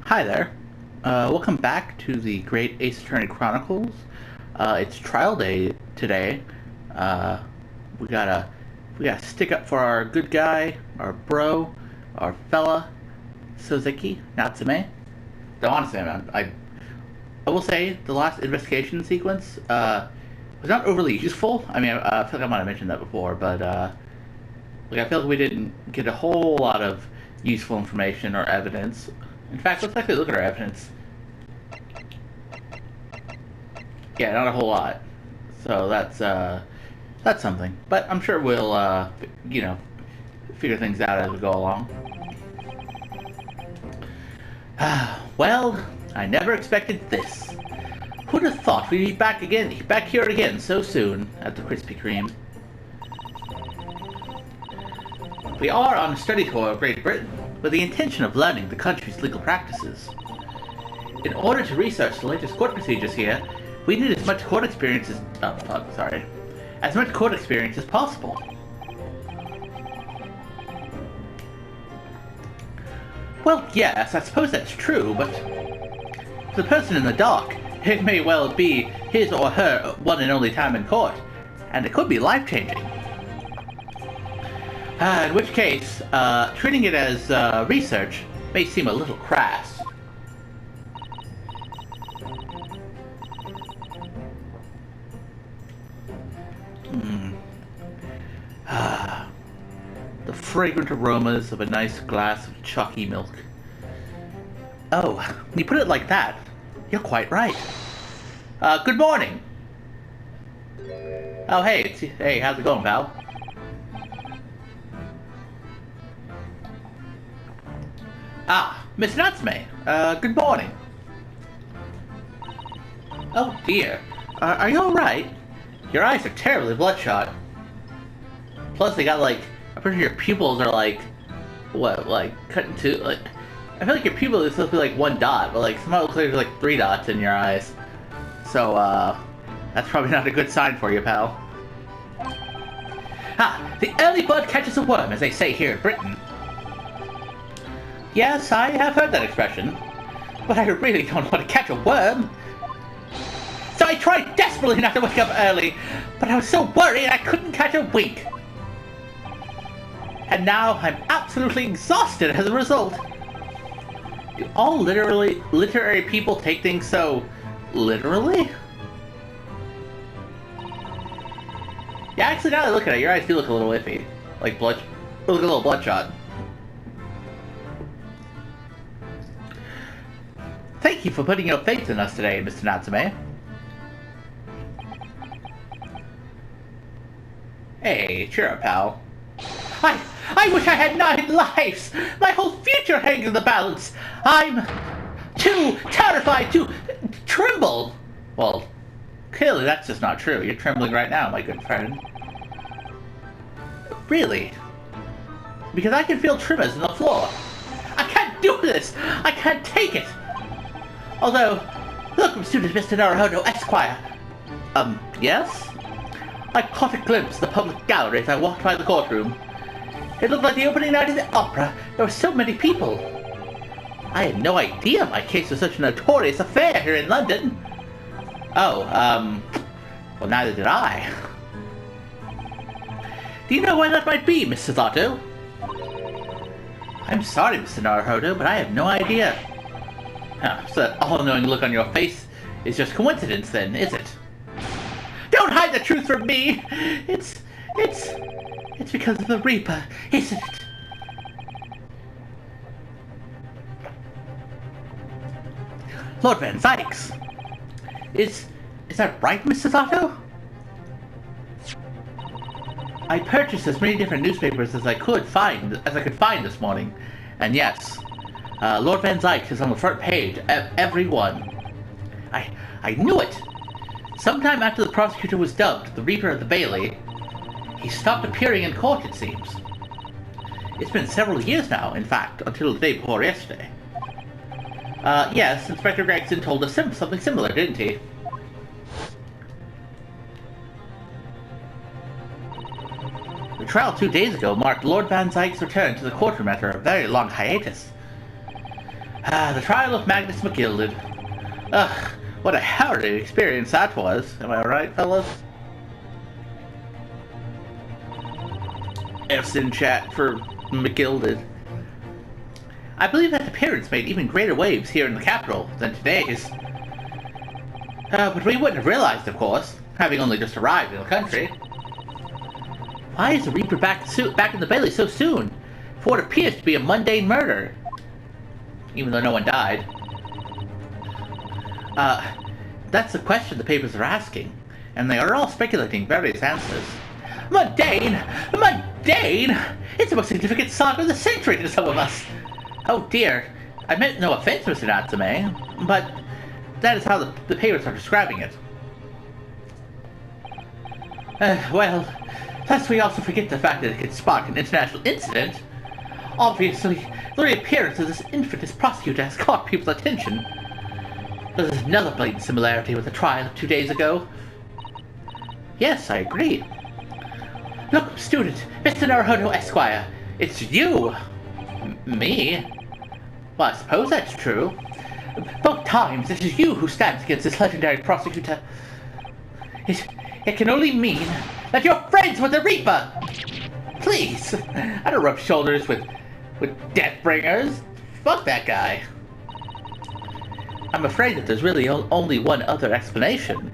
Hi there. Welcome back to the Great Ace Attorney Chronicles. It's trial day today. Uh, we gotta stick up for our good guy, our bro, our fella, Sozeki Natsume. Though honestly, man, I will say the last investigation sequence was not overly useful. I mean, I feel like I might have mentioned that before, but I feel like we didn't get a whole lot of useful information or evidence. In fact, let's actually look at our evidence. Yeah, not a whole lot. So that's something. But I'm sure we'll figure things out as we go along. Well, I never expected this. Who'd have thought we'd be back here again so soon at the Krispy Kreme? We are on a study tour of Great Britain, with the intention of learning the country's legal practices. In order to research the latest court procedures here, we need as much court experience as possible. Well, yes, I suppose that's true, but for the person in the dock, it may well be his or her one and only time in court, and it could be life-changing. In which case, treating it as research may seem a little crass. The fragrant aromas of a nice glass of chalky milk. Oh, when you put it like that, you're quite right. Good morning! Oh, hey, how's it going, pal? Ah, Miss Natsume, good morning. Oh dear, are you alright? Your eyes are terribly bloodshot. Plus they got I'm pretty sure your pupils are cut into, I feel like your pupil is supposed to be one dot, but somehow it looks like there's three dots in your eyes. So, that's probably not a good sign for you, pal. The early bird catches a worm, as they say here in Britain. Yes, I have heard that expression, but I really don't want to catch a worm. So I tried desperately not to wake up early, but I was so worried I couldn't catch a wink. And now I'm absolutely exhausted as a result. Do all literary people take things so literally? Yeah, actually now that I look at it, your eyes do look a little iffy. Look a little bloodshot. Thank you for putting your faith in us today, Mr. Natsume. Hey, cheer up, pal. I wish I had 9 lives! My whole future hangs in the balance! I'm too terrified to tremble! Well, clearly that's just not true. You're trembling right now, my good friend. Really? Because I can feel tremors in the floor. I can't do this! I can't take it! Although, welcome student Mr. Naruhodo Esquire. Yes? I caught a glimpse of the public gallery as I walked by the courtroom. It looked like the opening night of the opera. There were so many people. I had no idea my case was such a notorious affair here in London. Oh, well, neither did I. Do you know why that might be, Mr. Zato? I'm sorry, Mr. Naruhodo, but I have no idea. So that all-knowing look on your face is just coincidence then, is it? Don't hide the truth from me! It's because of the Reaper, isn't it? Lord Van Zieks! Is that right, Mr. Zato? I purchased as many different newspapers as I could find this morning, and yes, Lord Van Zieks is on the front page of every one. I knew it! Sometime after the prosecutor was dubbed the Reaper of the Bailey, he stopped appearing in court, it seems. It's been several years now, in fact, until the day before yesterday. Yes, Inspector Gregson told us something similar, didn't he? The trial 2 days ago marked Lord Van Zieks' return to the courtroom after a very long hiatus. The trial of Magnus McGilded. Ugh, what a harrowing experience that was. Am I right, fellas? F's in chat for McGilded. I believe that appearance made even greater waves here in the capital than today's. But we wouldn't have realized, of course, having only just arrived in the country. Why is the Reaper back in the Bailey so soon, for what appears to be a mundane murder? Even though no one died. That's the question the papers are asking, and they are all speculating various answers. Mundane! Mundane! It's the most significant saga of the century to some of us! Oh dear, I meant no offense, Mr. Natsume, but that is how the papers are describing it. Well, lest we also forget the fact that it could spark an international incident. Obviously, the reappearance of this infamous prosecutor has caught people's attention. There's another blatant similarity with the trial of 2 days ago. Yes, I agree. Look, student, Mr. Naruhodo Esquire, it's you! Me? Well, I suppose that's true. Both times, it is you who stands against this legendary prosecutor. It can only mean that you're friends with the Reaper! Please, I don't rub shoulders with Deathbringers. Fuck that guy. I'm afraid that there's really only one other explanation.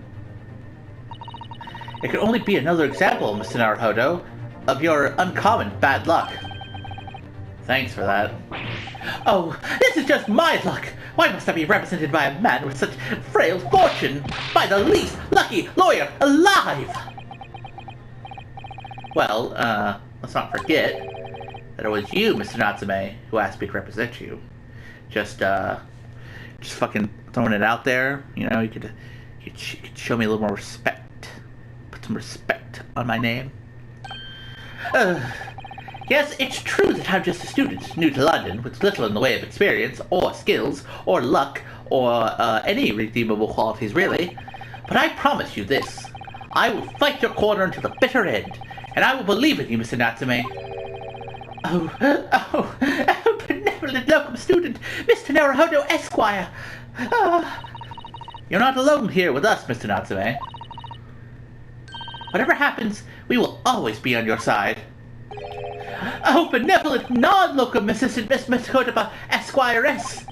It could only be another example, Mr. Naruhodo, of your uncommon bad luck. Thanks for that. Oh, this is just my luck! Why must I be represented by a man with such frail fortune? By the least lucky lawyer alive! Well, let's not forget that it was you, Mr. Natsume, who asked me to represent you. Just fucking throwing it out there. You know, you could show me a little more respect. Put some respect on my name. Yes, it's true that I'm just a student new to London with little in the way of experience, or skills, or luck, or any redeemable qualities really. But I promise you this. I will fight your corner until the bitter end, and I will believe in you, Mr. Natsume. Oh, benevolent locum student, Mr. Naruhodo Esquire. You're not alone here with us, Mr. Natsume. Whatever happens, we will always be on your side. Oh, benevolent non-locum assistant Miss Makotoba Esquiress.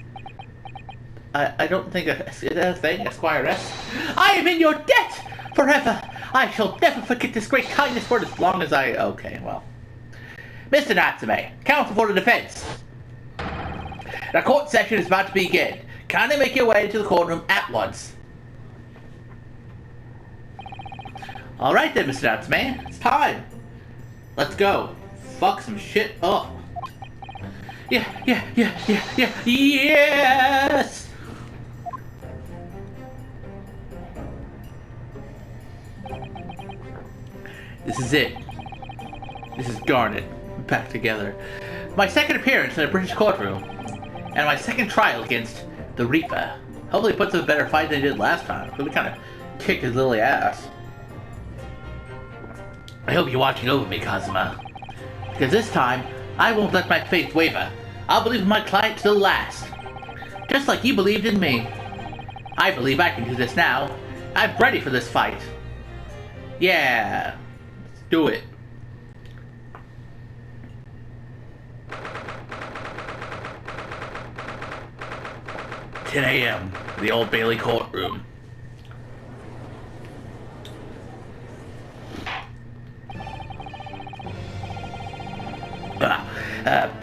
I don't think it's a thing, Esquiress. I am in your debt forever. I shall never forget this great kindness for as long as I... Okay, well. Mr. Natsume, counsel for the defense. The court session is about to begin. Kindly make your way to the courtroom at once. Alright then, Mr. Natsume, it's time. Let's go. Fuck some shit up. Yeah, yes! This is it. This is Garnet, back together. My second appearance in a British courtroom, and my second trial against the Reaper. Hopefully puts up a better fight than he did last time. Really kind of kicked his lily ass. I hope you're watching over me, Kazuma. Because this time, I won't let my faith waver. I'll believe in my client till last. Just like you believed in me. I believe I can do this now. I'm ready for this fight. Yeah. Let's do it. "10 a.m. the Old Bailey courtroom.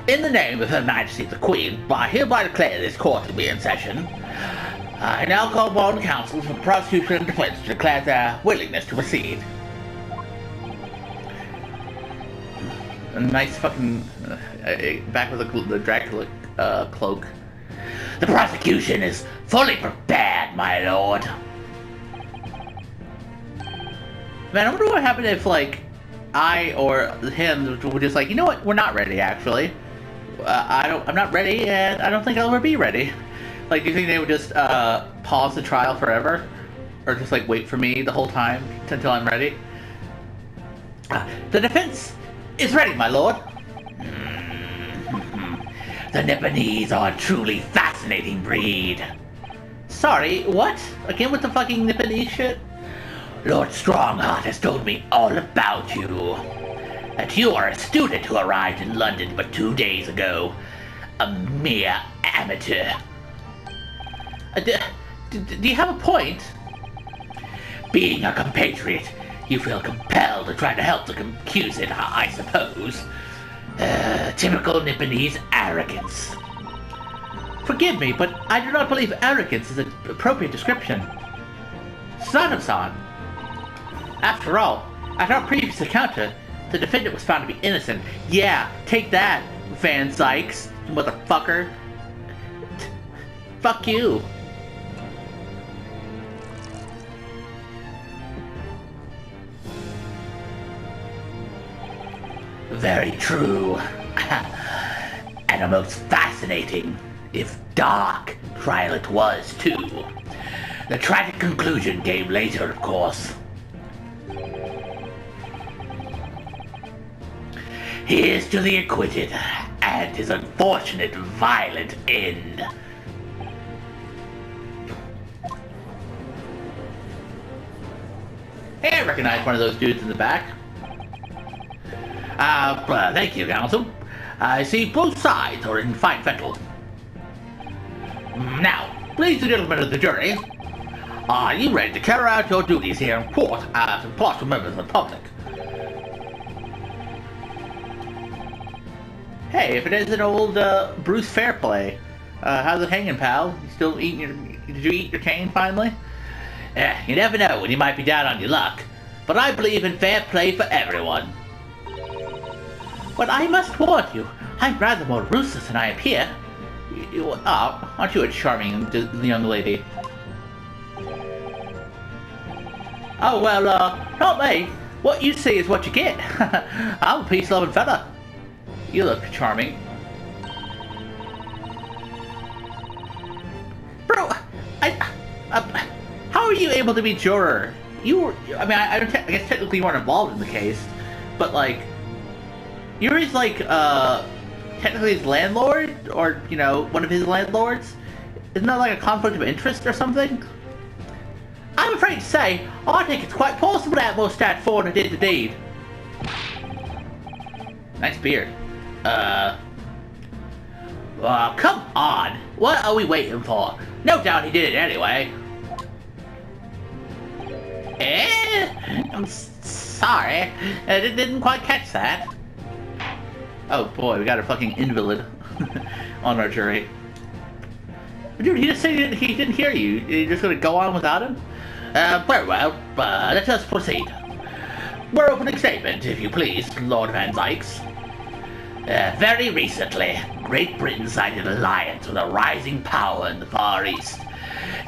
In the name of Her Majesty the Queen, I hereby declare this court to be in session. I now call upon counsel for the prosecution and defense to declare their willingness to proceed." A nice fucking... back with the Dracula cloak. "The prosecution is fully prepared, my lord." Man, I wonder what happened if, like, I or him were just like, you know what, we're not ready, actually. I'm not ready, and I don't think I'll ever be ready. Like, do you think they would just pause the trial forever? Or just, like, wait for me the whole time until I'm ready? "The defense is ready, my lord." "The Nipponese are truly fascinating fascinating breed. Sorry, what? Again with the fucking Nipponese shit? Lord Strongheart has told me all about you. That you are a student who arrived in London but 2 days ago. A mere amateur. Do you have a point? Being a compatriot, you feel compelled to try to help the accused, I suppose. Typical Nipponese arrogance. Forgive me, but I do not believe arrogance is an appropriate description. Sano-san. After all, at our previous encounter, the defendant was found to be innocent. Yeah, take that, Van Zieks, motherfucker. Fuck you. Very true. And a most fascinating, if dark, trial it was, too. The tragic conclusion came later, of course. Here's to the acquitted, and his unfortunate, violent end. Hey, I recognize one of those dudes in the back. Thank you, counsel. I see both sides are in fine fettle. Now, ladies and gentlemen of the jury, are you ready to carry out your duties here in court as impartial members of the public? Hey, if it isn't old Bruce Fairplay, how's it hanging, pal? You still eating your? Did you eat your cane finally? You never know when you might be down on your luck, but I believe in fair play for everyone. But I must warn you, I'm rather more ruthless than I appear. Aren't you a charming young lady? Oh, well, not me. What you see is what you get. I'm a peace-loving fella. You look charming. Bro, how are you able to be juror? You were, I mean, I guess technically you weren't involved in the case, but like, you're his, like, technically his landlord, or, you know, one of his landlords? Isn't that like a conflict of interest or something? I'm afraid to say, I think it's quite possible that Mostat Ford did the deed. Nice beard. Come on! What are we waiting for? No doubt he did it anyway. I'm sorry. I didn't quite catch that. Oh boy, we got a fucking invalid on our jury. Dude, he just said he didn't hear you. You're just gonna go on without him? Very well, let us proceed. We're opening statement, if you please, Lord Van Zieks. Very recently, Great Britain signed an alliance with a rising power in the Far East.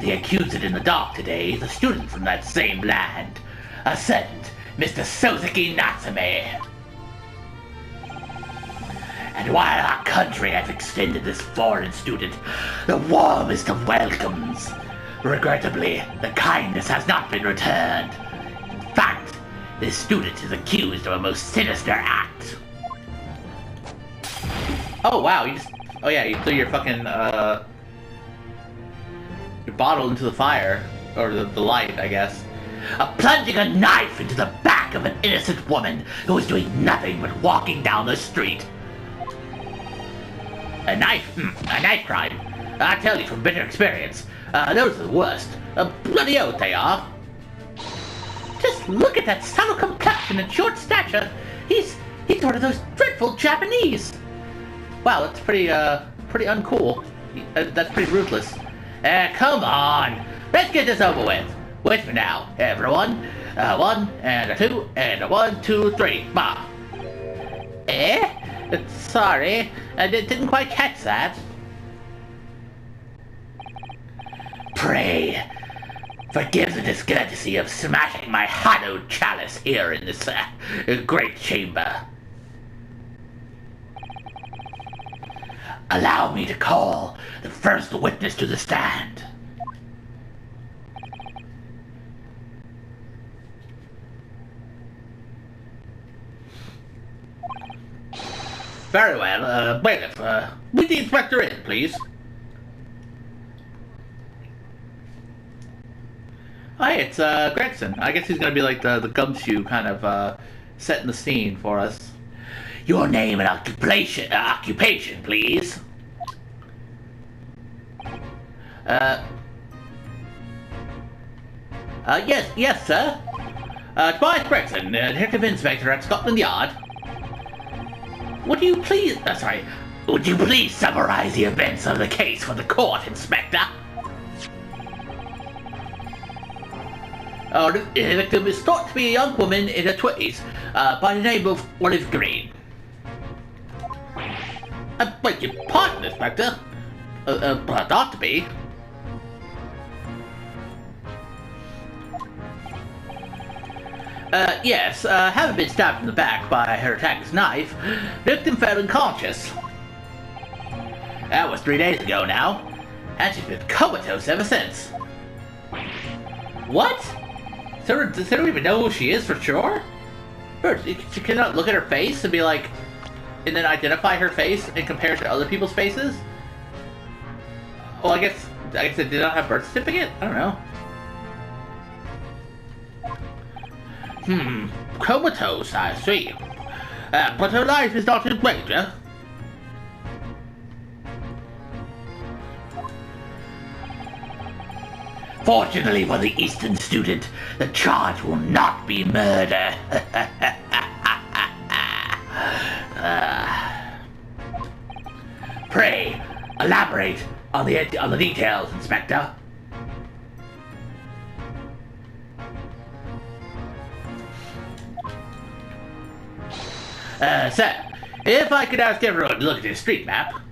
The accused in the dock today is a student from that same land, a certain Mr. Suzuki Natsume. And while our country has extended this foreign student the warmest of welcomes, regrettably, the kindness has not been returned. In fact, this student is accused of a most sinister act. Oh wow, oh yeah, you threw your fucking, your bottle into the fire, or the light, I guess. Plunging a knife into the back of an innocent woman who was doing nothing but walking down the street. A knife crime. I tell you from bitter experience, those are the worst. Bloody oath they are. Just look at that subtle complexion and short stature. He's one of those dreadful Japanese. Wow, that's pretty uncool. That's pretty ruthless. Come on, let's get this over with. With me now, everyone. 1 and a 2 and a 1, 2, 3. Bah. Sorry, I didn't quite catch that. Pray, forgive the discourtesy of smashing my hallowed chalice here in this great chamber. Allow me to call the first witness to the stand. Very well, bailiff, lead the inspector in, please. Hi, it's Gregson. I guess he's gonna be like the gumshoe kind of setting the scene for us. Your name and occupation, please. Yes, sir. Tobias Gregson, Detective Inspector at Scotland Yard. Would you please summarize the events of the case for the court, Inspector? The victim is thought to be a young woman in her 20s, by the name of Olive Green. I beg your pardon, Inspector. But it ought to be. Yes, having been stabbed in the back by her attacker's knife, victim fell unconscious. That was 3 days ago now, and she's been comatose ever since. What? Does anyone even know who she is for sure? She cannot look at her face and be like, and then identify her face and compare it to other people's faces? Well, I guess they did not have birth certificate? I don't know. Comatose, I see. But her life is not in danger. Fortunately for the Eastern student, the charge will not be murder. Pray, elaborate on the details, Inspector. Sir, if I could ask everyone to look at this street map.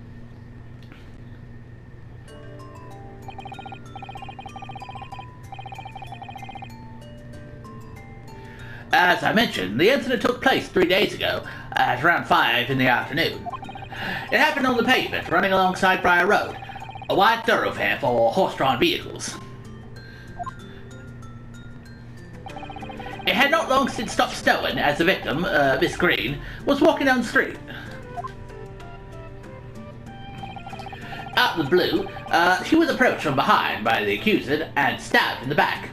As I mentioned, the incident took place 3 days ago, at around 5 in the afternoon. It happened on the pavement, running alongside Briar Road, a wide thoroughfare for horse-drawn vehicles. It had not long since stopped snowing as the victim, Miss Green, was walking down the street. Out of the blue, she was approached from behind by the accused and stabbed in the back.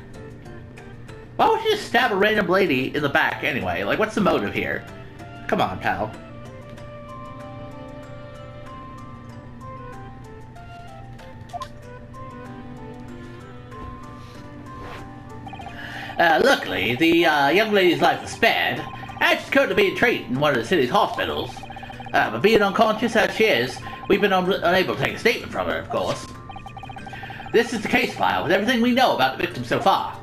Why would you just stab a random lady in the back anyway? Like, what's the motive here? Come on, pal. Luckily, the young lady's life was spared, and she's currently being treated in one of the city's hospitals. But being unconscious as she is, we've been unable to take a statement from her, of course. This is the case file with everything we know about the victim so far.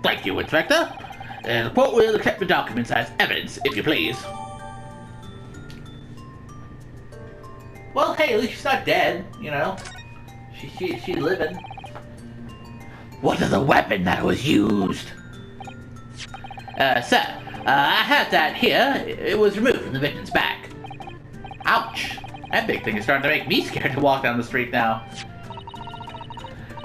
Thank you, Inspector. The court will accept the documents as evidence, if you please. Well, hey, at least she's not dead, you know. She's living. What is the weapon that was used? Sir, I have that here. It was removed from the victim's back. Ouch. That big thing is starting to make me scared to walk down the street now.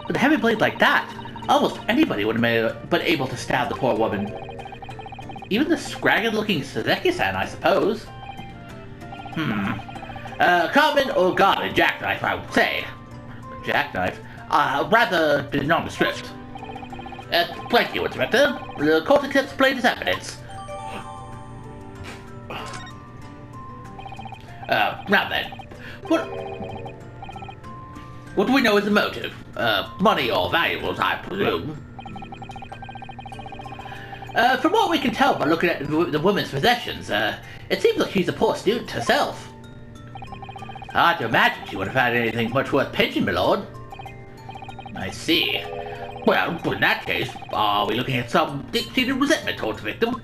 With a heavy blade like that, almost anybody would have been able to stab the poor woman. Even the scragged-looking Suzuki-san, I suppose. Common or garden jackknife, I would say. Jackknife? Rather nondescript. Thank you, Inspector. The court accepts blade as evidence. Now then, what do we know is the motive? Money or valuables, I presume. From what we can tell by looking at the woman's possessions, it seems like she's a poor student herself. Hard to imagine she would have had anything much worth pinching, my lord. I see. Well, in that case, are we looking at some deep-seated resentment towards the victim?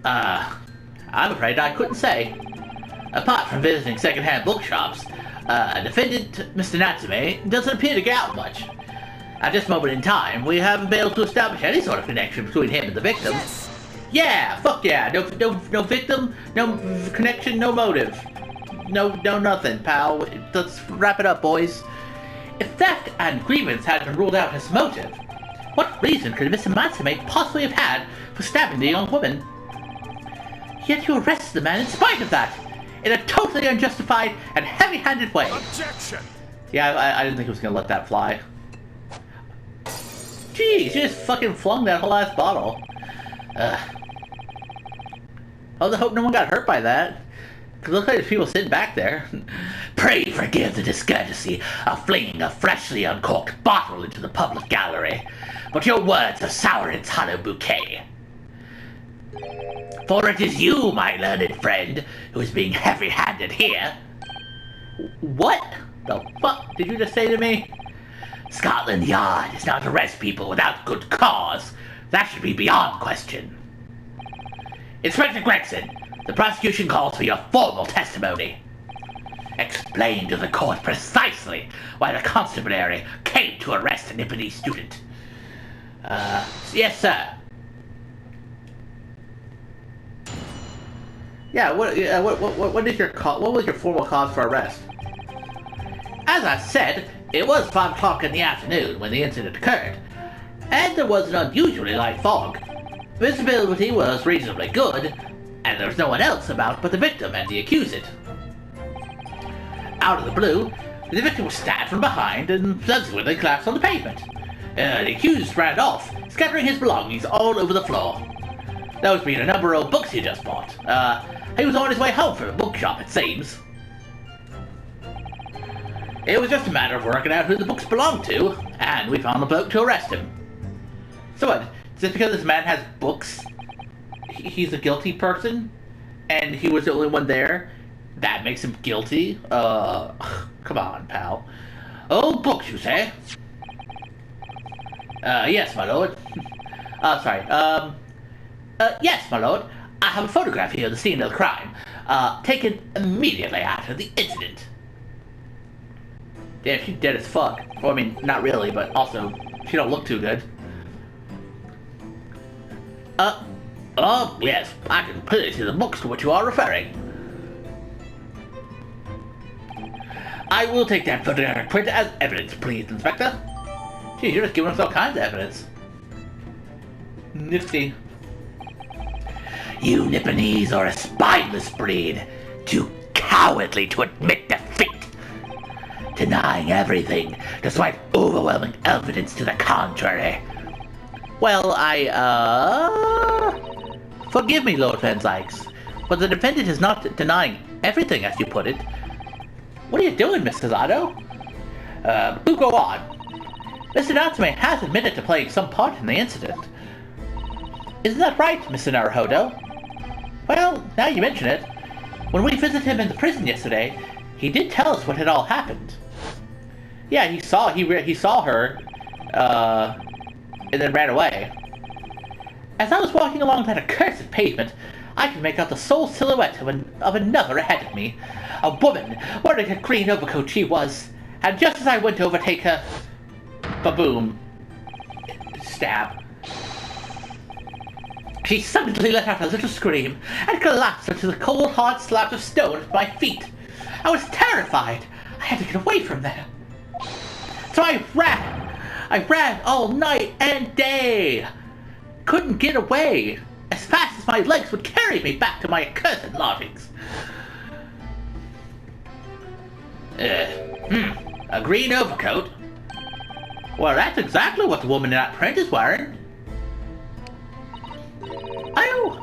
I'm afraid I couldn't say. Apart from visiting second-hand bookshops, defendant Mr. Natsume doesn't appear to get out much. At this moment in time, we haven't been able to establish any sort of connection between him and the victim. Yes. Yeah, fuck yeah. No victim, no connection, no motive. No nothing, pal. Let's wrap it up, boys. If theft and grievance had been ruled out as motive, what reason could Mr. Natsume possibly have had for stabbing the young woman? Yet you arrested the man in spite of that, in a totally unjustified and heavy-handed way. Objection! Yeah, I didn't think he was going to let that fly. Jeez, you just fucking flung that whole ass bottle. I hope no one got hurt by that. Cause it looks like there's people sitting back there. Pray forgive the discourtesy of flinging a freshly uncorked bottle into the public gallery, but your words have soured its hollow bouquet. For it is you, my learned friend, who is being heavy-handed here. What the fuck did you just say to me? Scotland Yard is not to arrest people without good cause. That should be beyond question. Inspector Gregson, the prosecution calls for your formal testimony. Explain to the court precisely why the constabulary came to arrest a Nipponese student. Yes, sir. Yeah, what is your what was your formal cause for arrest? As I said, it was 5 o'clock in the afternoon when the incident occurred, and there was an unusually light fog. Visibility was reasonably good, and there was no one else about but the victim and the accused. Out of the blue, the victim was stabbed from behind and subsequently collapsed on the pavement. The accused ran off, scattering his belongings all over the floor. Those being a number of books he just bought. He was on his way home from a bookshop, it seems. It was just a matter of working out who the books belonged to, and we found the bloke to arrest him. So what? Just because this man has books, he's a guilty person, and he was the only one there? That makes him guilty? Come on, pal. Oh, books, you say? Yes, my lord. Sorry, Yes, my lord. I have a photograph here of the scene of the crime, taken immediately after the incident. Damn, she's dead as fuck. Well, I mean, not really, but also, she don't look too good. Oh, yes, I can clearly see the books to which you are referring. I will take that photographic print as evidence, please, Inspector. Geez, you're just giving us all kinds of evidence. Nifty. You Nipponese are a spineless breed, too cowardly to admit defeat, denying everything despite overwhelming evidence to the contrary. Well, forgive me, Lord Van Zieks, but the defendant is not denying everything, as you put it. What are you doing, Mr. Zato? Do go on. Mr. Natsume has admitted to playing some part in the incident. Isn't that right, Mr. Naruhodo? Well, now you mention it, when we visited him in the prison yesterday, he did tell us what had all happened. Yeah, he saw her, and then ran away. As I was walking along that accursed pavement, I could make out the sole silhouette of another ahead of me. A woman wearing a green overcoat she was, and just as I went to overtake her, ba-boom, stab. She suddenly let out a little scream and collapsed into the cold, hard slabs of stone at my feet. I was terrified. I had to get away from there. So I ran all night and day. Couldn't get away as fast as my legs would carry me back to my accursed lodgings. A green overcoat? Well, that's exactly what the woman in that print is wearing.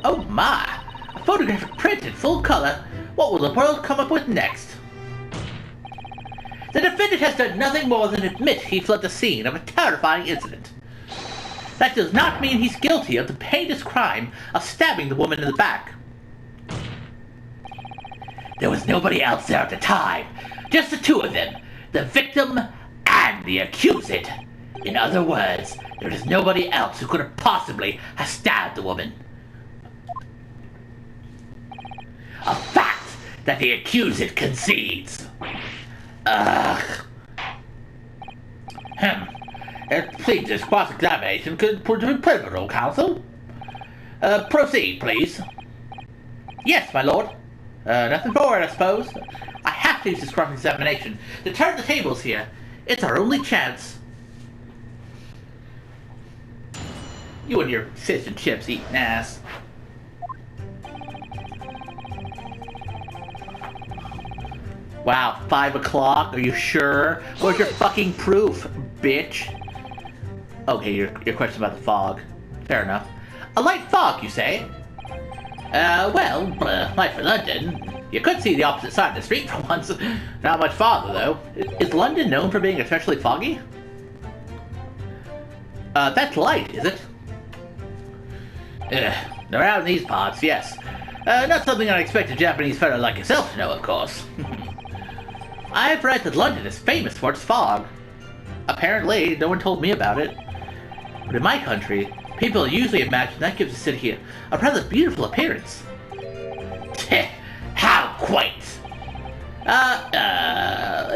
Oh my! A photographic print in full color. What will the world come up with next? The defendant has done nothing more than admit he fled the scene of a terrifying incident. That does not mean he's guilty of the heinous crime of stabbing the woman in the back. There was nobody else there at the time. Just the two of them. The victim and the accused. In other words, there is nobody else who could have possibly have stabbed the woman. A fact that the accused concedes. It seems this cross-examination could prove to be pivotal, counsel. Proceed, please. Yes, my lord. Nothing for it, I suppose. I have to use this cross-examination to turn the tables here. It's our only chance. You and your fish and chips eating ass. Wow, 5 o'clock? Are you sure? Where's your fucking proof, bitch? Okay, your question about the fog. Fair enough. A light fog, you say? Like for London, you could see the opposite side of the street for once. Not much farther, though. Is London known for being especially foggy? That's light, is it? Around these parts, yes. Not something I'd expect a Japanese fellow like yourself to know, of course. I've read that London is famous for its fog. Apparently, no one told me about it. But in my country, people usually imagine that gives the city a rather beautiful appearance. How quaint!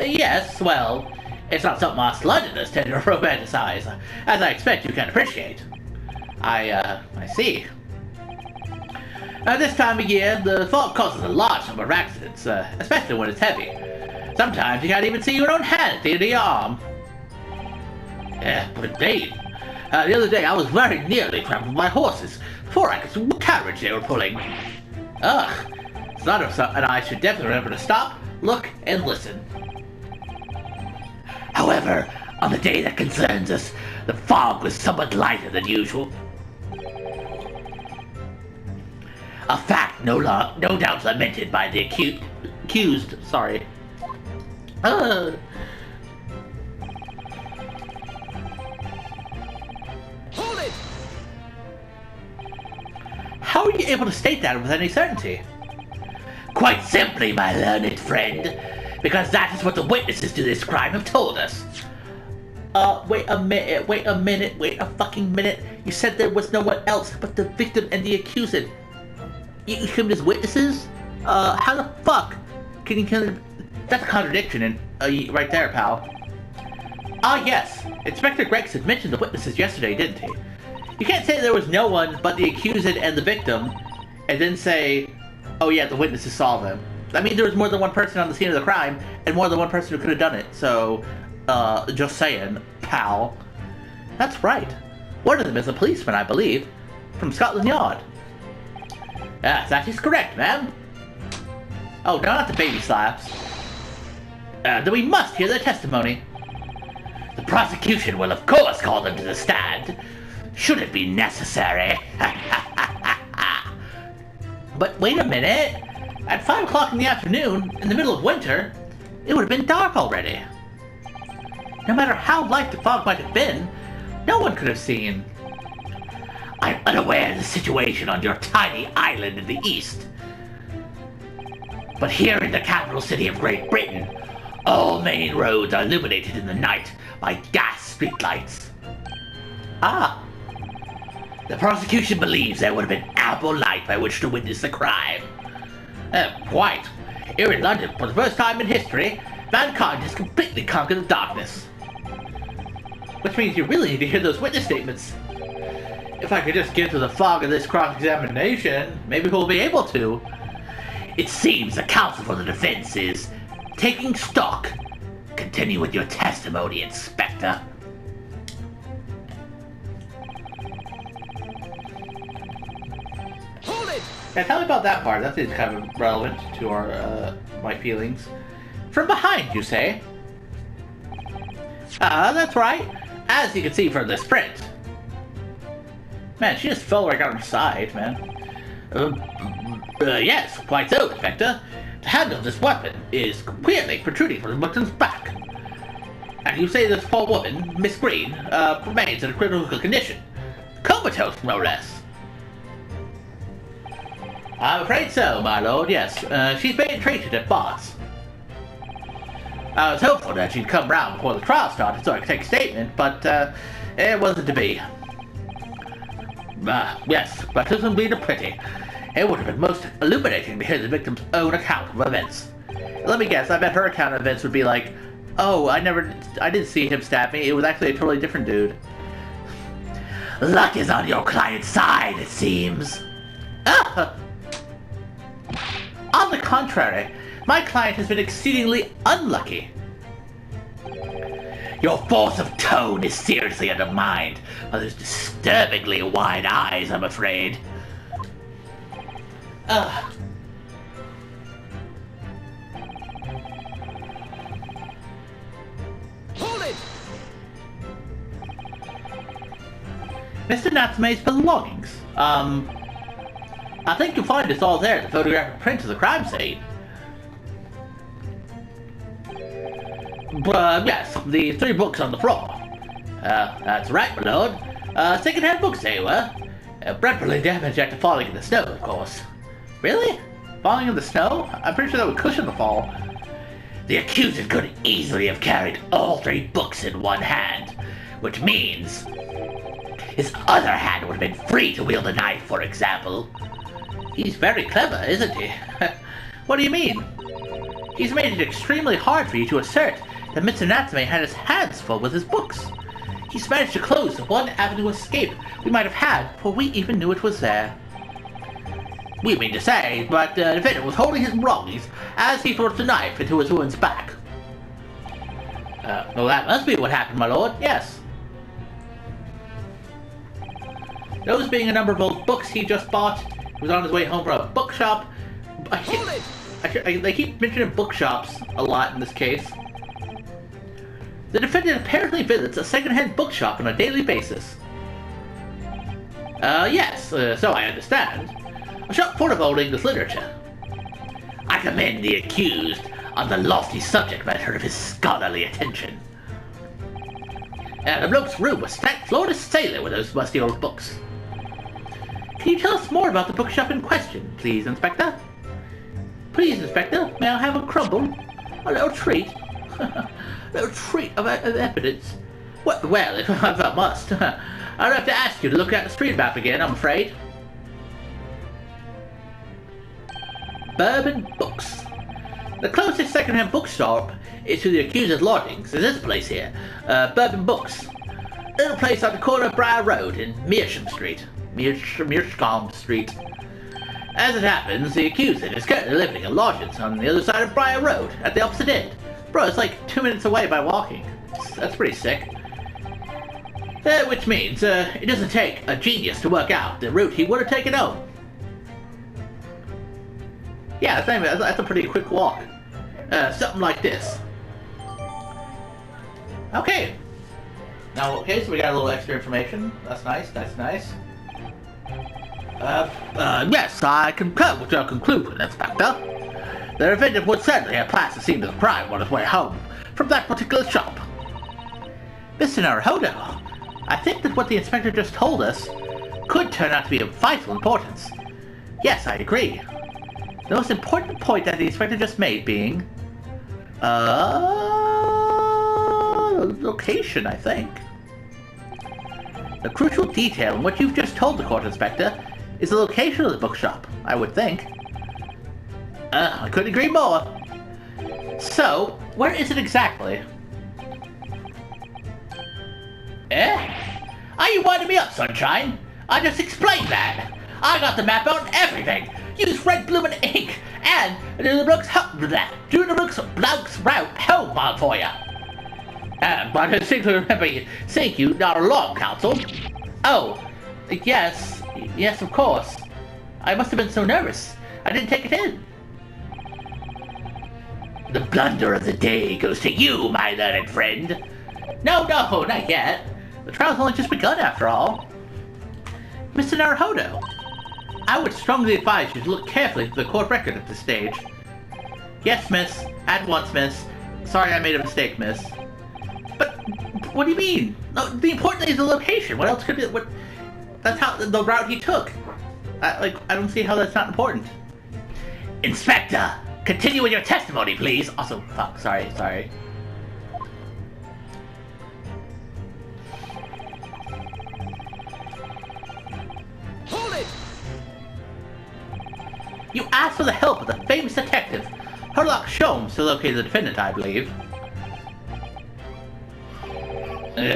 Yes, well, it's not something us Londoners tend to romanticize, as I expect you can appreciate. I see. This time of year, the fog causes a large number of accidents, especially when it's heavy. Sometimes you can't even see your own hand at the end of your arm. But indeed. The other day I was very nearly trampled by horses before I could see what carriage they were pulling. Ugh. It's not and I should definitely remember to stop, look, and listen. However, on the day that concerns us, the fog was somewhat lighter than usual. A fact no doubt lamented by the accused. Sorry. Hold it! How are you able to state that with any certainty? Quite simply, my learned friend, because that is what the witnesses to this crime have told us. Wait a fucking minute. You said there was no one else but the victim and the accused. You him as witnesses? How the fuck can you... That's a contradiction right there, pal. Ah, yes. Inspector Gregson mentioned the witnesses yesterday, didn't he? You can't say there was no one but the accused and the victim, and then say, oh yeah, the witnesses saw them. I mean, there was more than one person on the scene of the crime, and more than one person who could have done it, so, just saying, pal. That's right. One of them is a policeman, I believe, from Scotland Yard. Yes, that is correct, ma'am. Oh, no, not the baby slaps. Then we must hear their testimony. The prosecution will of course call them to the stand, should it be necessary. But wait a minute. At 5 o'clock in the afternoon, in the middle of winter, it would have been dark already. No matter how light the fog might have been, no one could have seen. I'm unaware of the situation on your tiny island in the east. But here in the capital city of Great Britain, all main roads are illuminated in the night by gas streetlights. Ah. The prosecution believes there would have been ample light by which to witness the crime. Quite. Here in London, for the first time in history, mankind has completely conquered the darkness. Which means you really need to hear those witness statements. If I could just get to the fog of this cross-examination, maybe we'll be able to. It seems the counsel for the defense is taking stock. Continue with your testimony, Inspector. Hold it! Yeah, tell me about that part. That is kind of relevant to our, my feelings. From behind, you say? That's right. As you can see from this print. Man, she just fell right on her side, man. Yes, quite so, Inspector. The handle of this weapon is clearly protruding from the victim's back. And you say this poor woman, Miss Green, remains in a critical condition. Comatose, no less. I'm afraid so, my lord, yes. She's being treated at Bart's. I was hopeful that she'd come round before the trial started so I could take a statement, but it wasn't to be. Yes, but this would be the pity. It would have been most illuminating to hear the victim's own account of events. Let me guess, I bet her account of events would be like, oh, I didn't see him stab me, it was actually a totally different dude. Luck is on your client's side, it seems. On the contrary, my client has been exceedingly unlucky. Your force of tone is seriously undermined by those disturbingly wide eyes, I'm afraid. Hold it! Mr. Natsume's belongings. I think you'll find it's all there, the photographic print of the crime scene. Yes, the 3 books on the floor. That's right, my lord. Second-hand books they were. Breadfully damaged after falling in the snow, of course. Really? Falling in the snow? I'm pretty sure that would cushion the fall. The accused could easily have carried all 3 books in one hand, which means his other hand would have been free to wield a knife, for example. He's very clever, isn't he? What do you mean? He's made it extremely hard for you to assert that Mr. Natsume had his hands full with his books. He's managed to close the one avenue of escape we might have had before we even knew it was there. We mean to say, but the defendant was holding his belongings as he thrust the knife into his woman's back. Well, that must be what happened, my lord, yes. Those being a number of old books he just bought, he was on his way home from a bookshop. They keep mentioning bookshops a lot in this case. The defendant apparently visits a second-hand bookshop on a daily basis. Yes, so I understand. A shop full of old English literature. I commend the accused on the lofty subject matter of his scholarly attention. The bloke's room was stacked floor to ceiling with those musty old books. Can you tell us more about the bookshop in question, please, Inspector? Please, Inspector, may I have a crumble? A little treat? A little treat of evidence? Well, if I must, I'll have to ask you to look at the street map again, I'm afraid. Bourbon Books. The closest second-hand bookshop is to the accused's lodgings is this place here, Bourbon Books. Little place on the corner of Briar Road in Mearsham Street. Mearsham Street. As it happens, the accused is currently living in lodgings on the other side of Briar Road, at the opposite end. Bro, it's like 2 minutes away by walking. That's pretty sick. Which means, it doesn't take a genius to work out the route he would have taken home. Yeah, that's a pretty quick walk. Something like this. Okay. Now, okay, so we got a little extra information. That's nice, that's nice. Yes, I concur with your conclusion, Inspector. The defendant would certainly have passed the scene of the crime on his way home from that particular shop. Mr. Naruhodo, I think that what the inspector just told us could turn out to be of vital importance. Yes, I agree. The most important point that the inspector just made being... location, I think. The crucial detail in what you've just told the court, Inspector, is the location of the bookshop, I would think. I couldn't agree more. So, where is it exactly? Are you winding me up, Sunshine? I just explained that. I got the map out and everything. Used red, blue, and ink, and drew the Brooks route home on for you. But I seem to remember seeing you not along, Counsel. Oh, yes, of course. I must have been so nervous. I didn't take it in. The blunder of the day goes to you, my learned friend. No, not yet. The trial's only just begun, after all. Mr. Naruhodo, I would strongly advise you to look carefully at the court record at this stage. Yes, miss. At once, miss. Sorry I made a mistake, miss. But, what do you mean? No, the important thing is the location. What else could be... That's how... the route he took. I don't see how that's not important. Inspector, continue with your testimony, please. Also, fuck, sorry. Hold it! You asked for the help of the famous detective, Sherlock Holmes, to locate the defendant, I believe.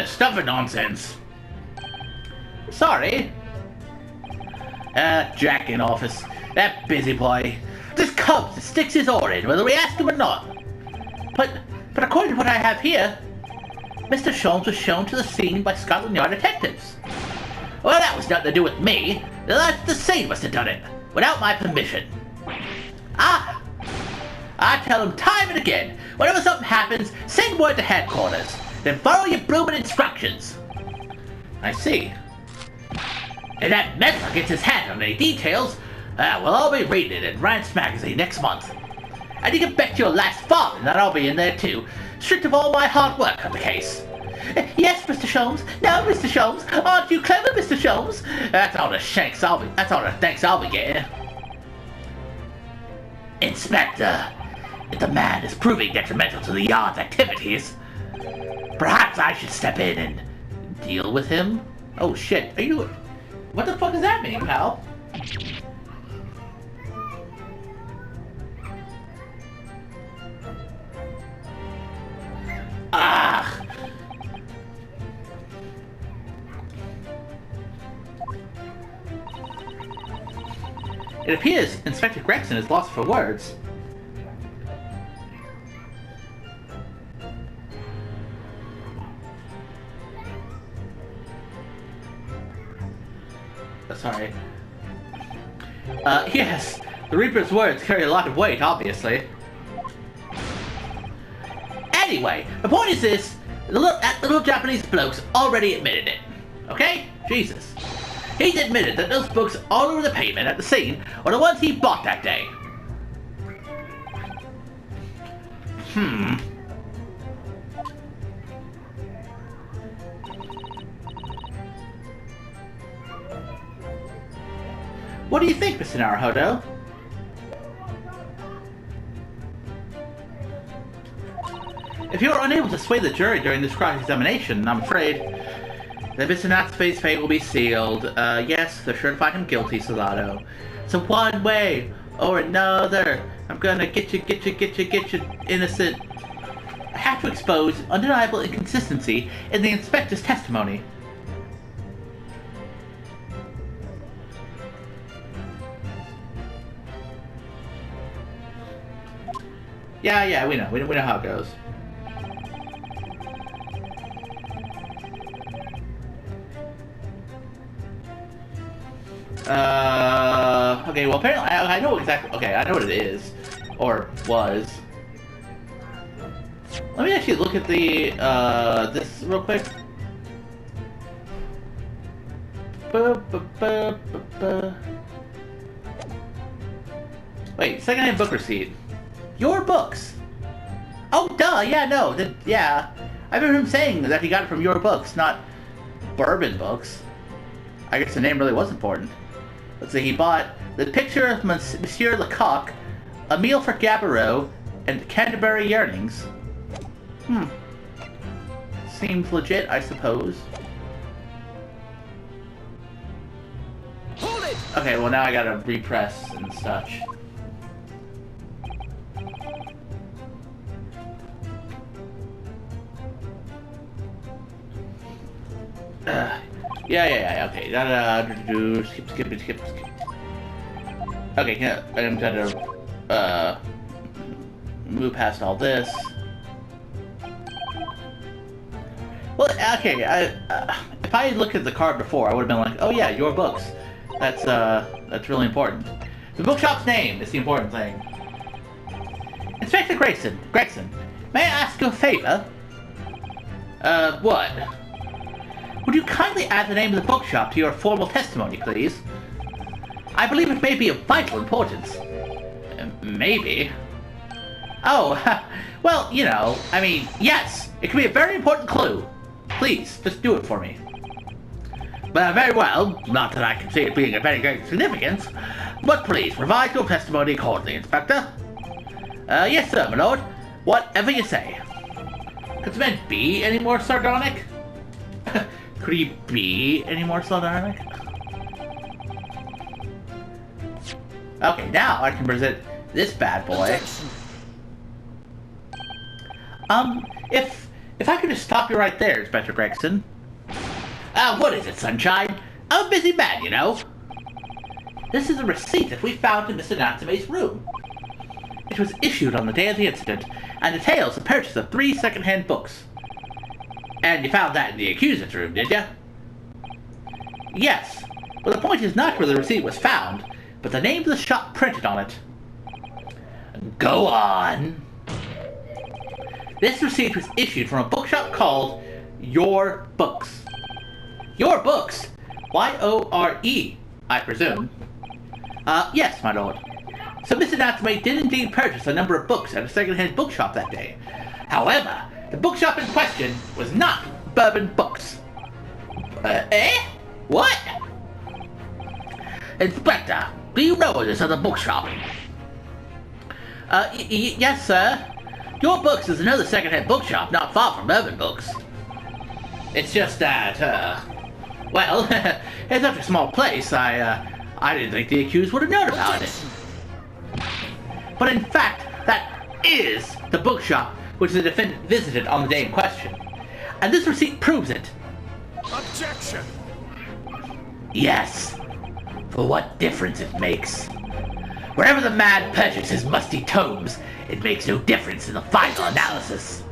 Stuff and nonsense. Sorry. Jack in office. That busy boy. Just comes and sticks his oar in, whether we ask him or not. But according to what I have here, Mr. Holmes was shown to the scene by Scotland Yard detectives. Well, that was nothing to do with me. The scene must have done it, without my permission. I tell him time and again, whenever something happens, send word to headquarters. Then follow your blooming instructions. I see. If that meddler gets his hand on any details, well, I'll be reading it in Rance magazine next month. And you can bet your last farthing that I'll be in there too, stripped of all my hard work on the case. Yes, Mr. Sholmes. No, Mr. Sholmes. Aren't you clever, Mr. Sholmes? That's all the thanks I'll be getting. Inspector, if the man is proving detrimental to the yard's activities, perhaps I should step in and deal with him? Oh shit, are you... What the fuck does that mean, pal? Ah! It appears Inspector Gregson is lost for words. Sorry. Yes, the Reaper's words carry a lot of weight, obviously. Anyway, the point is this, that little Japanese bloke's already admitted it. Okay? Jesus. He's admitted that those books all over the pavement at the scene are the ones he bought that day. What do you think, Mr. Naruhodo? If you are unable to sway the jury during this cross-examination, I'm afraid that Mr. Natsume's fate will be sealed. Yes, they're sure to find him guilty, Solado. So one way or another, I'm gonna get you, innocent. I have to expose undeniable inconsistency in the inspector's testimony. Yeah, we know how it goes. Okay, well apparently I know exactly, okay, I know what it is. Or was. Let me actually look at the, this real quick. Wait, secondhand book receipt. Your books! Oh, duh, yeah, no, yeah. I remember him saying that he got it from your books, not Bourbon Books. I guess the name really was important. Let's see, he bought The Picture of Monsieur Lecoq, A Meal for Gabbro, and Canterbury Yearnings. Seems legit, I suppose. Hold it! Okay, well now I gotta repress and such. Yeah, okay. Skip. Okay, I'm gonna, move past all this. Well, okay, if I had looked at the card before, I would have been like, oh yeah, your books. That's really important. The bookshop's name is the important thing. Inspector Gregson, may I ask you a favor? What? Would you kindly add the name of the bookshop to your formal testimony, please? I believe it may be of vital importance. Maybe. Oh, well, you know, I mean, yes, it could be a very important clue. Please, just do it for me. Very well, not that I can see it being of any great significance, but please provide your testimony accordingly, Inspector. Yes, sir, my lord. Whatever you say. Could the man be any more sardonic? Could he be any more sardonic? Okay, now I can present this bad boy. If I could just stop you right there, Inspector Gregson. What is it, Sunshine? I'm a busy man, you know. This is a receipt that we found in Mr. Natsume's room. It was issued on the day of the incident, and details the purchase of 3 second-hand books. And you found that in the accuser's room, did you? Yes, but the point is not where the receipt was found, but the name of the shop printed on it. Go on. This receipt was issued from a bookshop called Your Books. Your Books? Y-O-R-E, I presume. Yes, my lord. So Mr. Natsume did indeed purchase a number of books at a second-hand bookshop that day. However, the bookshop in question was not Bourbon Books. What? Inspector, do you know this other bookshop? Yes, sir. Your Books is another second-hand bookshop not far from Bourbon Books. It's just that, well, it's such a small place, I didn't think the accused would have known about it. But in fact, that is the bookshop which the defendant visited on the day in question. And this receipt proves it. Objection! Yes. For what difference it makes. Wherever the man purchases musty tomes, it makes no difference in the final analysis.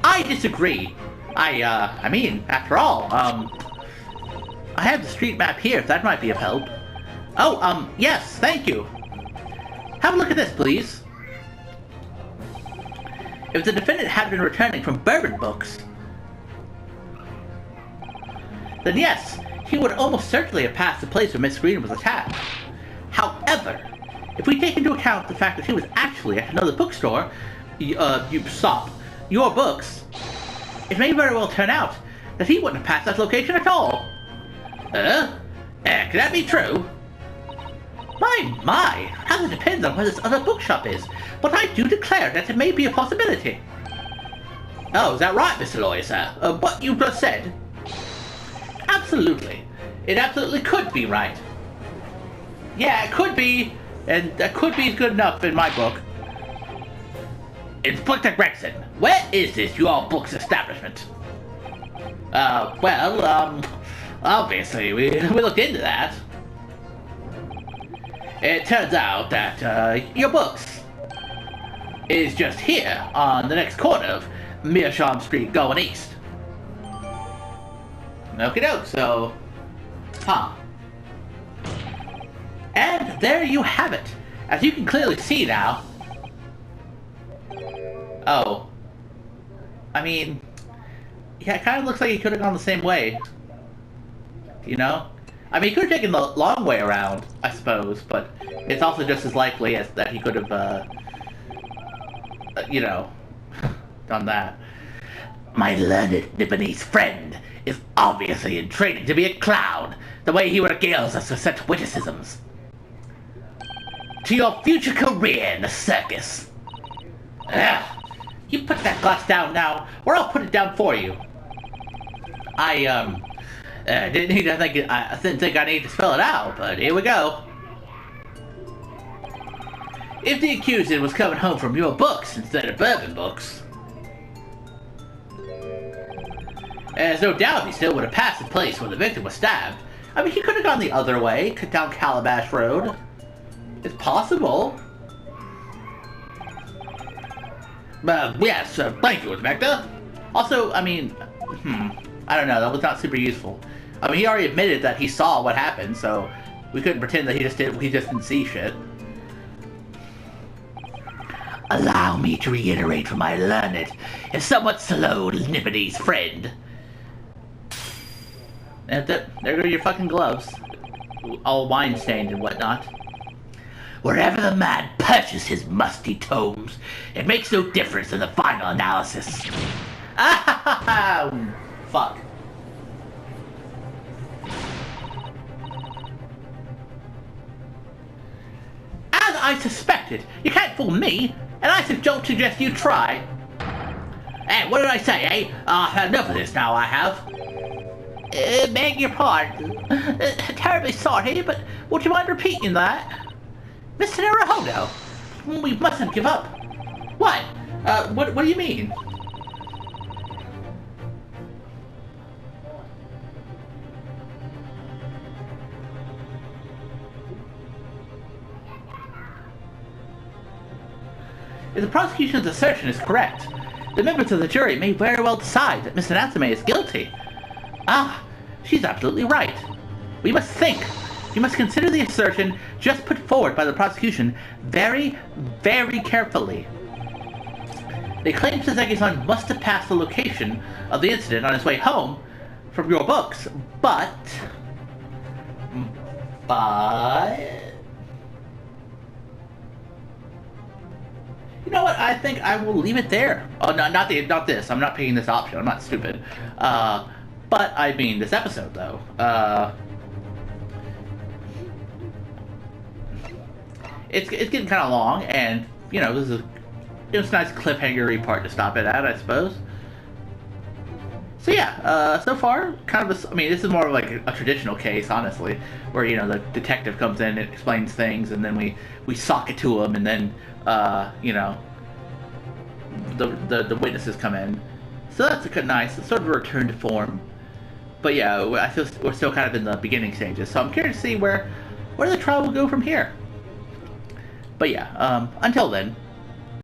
I disagree. I mean, after all, I have the street map here, if that might be of help. Oh, yes, thank you. Have a look at this, please. If the defendant had been returning from Bourbon Books, then yes, he would almost certainly have passed the place where Miss Green was attacked. However, if we take into account the fact that he was actually at another bookstore, Your Books, it may very well turn out that he wouldn't have passed that location at all. Can that be true? My, how it depends on where this other bookshop is, but I do declare that it may be a possibility. Oh, is that right, Mr. Lawyer, sir? What you just said? Absolutely. It absolutely could be right. Yeah, it could be, and that could be good enough in my book. Inspector Gregson, where is this Your Books establishment? Well, obviously, we looked into that. It turns out that, Your Books is just here on the next corner of Meerschaum Street going east. Okie doke, so... And there you have it. As you can clearly see now... Oh. I mean... Yeah, it kind of looks like he could have gone the same way. You know? I mean, he could have taken the long way around, I suppose, but it's also just as likely as that he could have, you know, done that. My learned Nipponese friend is obviously in training to be a clown, the way he regales us with such witticisms. To your future career in the circus. You put that glass down now, or I'll put it down for you. I didn't think I need to spell it out, but here we go. If the accused was coming home from Your Books instead of Bourbon Books, there's no doubt he still would have passed the place where the victim was stabbed. I mean, he could have gone the other way, cut down Calabash Road. It's possible. Yes, thank you, Inspector. Also, I mean, I don't know, that was not super useful. I mean, he already admitted that he saw what happened, so we couldn't pretend that he just didn't see shit. Allow me to reiterate for my learned and somewhat slow Nipponese friend. And there go your fucking gloves. All wine stained and whatnot. Wherever the man purchases his musty tomes, it makes no difference in the final analysis. Fuck. As I suspected, you can't fool me, and I don't suggest you try. Hey, what did I say, eh? I've had enough of this now, I have. Beg your pardon. Terribly sorry, but would you mind repeating that? Mr. Naruhodo, we mustn't give up. What? What do you mean? If the prosecution's assertion is correct, the members of the jury may very well decide that Mr. Natsume is guilty. She's absolutely right. We must think. You must consider the assertion just put forward by the prosecution very, very carefully. They claim Saseki-san must have passed the location of the incident on his way home from your books, but you know what? I think I will leave it there. Oh, no, not this. I'm not picking this option. I'm not stupid. But I mean this episode though. It's getting kind of long, and you know it's a nice cliffhanger-y part to stop it at, I suppose. So yeah, so far, kind of I mean, this is more of like a traditional case, honestly, where, you know, the detective comes in and explains things, and then we sock it to him, and then, you know, the witnesses come in. So that's nice. It's sort of a return to form. But yeah, I feel we're still kind of in the beginning stages, so I'm curious to see where the trial will go from here. But yeah, until then,